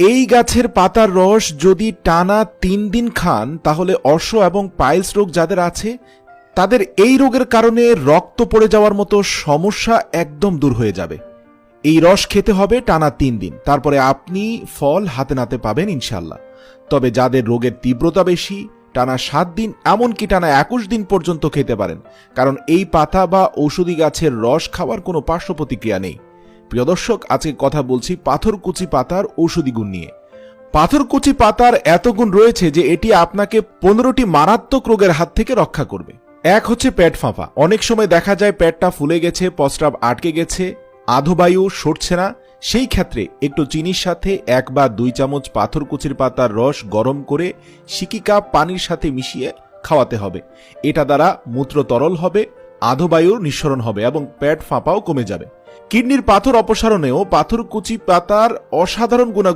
এই গাছের পাতার রস যদি টানা 3 দিন খান তাহলে অর্শ এবং পাইলস রোগ যাদের আছে তাদের এই রোগের কারণে রক্ত পড়ে যাওয়ার মতো সমস্যা একদম দূর হয়ে যাবে। এই রস খেতে হবে টানা 3 দিন, তারপরে আপনি ফল হাতে নাতে পাবেন ইনশাল্লাহ। তবে যাদের রোগের তীব্রতা বেশি টানা 7 দিন এমনকি টানা 21 দিন পর্যন্ত খেতে পারেন, কারণ এই পাতা বা ঔষধি গাছের রস খাওয়ার কোনো পার্শ্ব প্রতিক্রিয়া নেই। প্রিয় দর্শক, আজকে কথা বলছি পাথরকুচি পাতার ঔষধি গুণ নিয়ে। পাথরকুচি পাতার এত গুণ রয়েছে যে এটি আপনাকে 15টি মারাত্মক রোগের হাত থেকে রক্ষা করবে। এক হচ্ছে পেট ফাঁপা। অনেক সময় দেখা যায় পেটটা ফুলে গেছে, প্রস্রাব আটকে গেছে, আধবায়ু সরছে না। সেই ক্ষেত্রে একটু চিনির সাথে 1 বা 2 চামচ পাথরকুচির পাতার রস গরম করে সিকি কাপ পানির সাথে মিশিয়ে খাওয়াতে হবে। এটা দ্বারা মূত্র তরল হবে, আধবায়ুর নিঃসরণ হবে এবং পেট ফাঁপাও কমে যাবে। কিডনির পাথর অপসারণেও পাথরকুচি পাতার অসাধারণ গুণাগুণ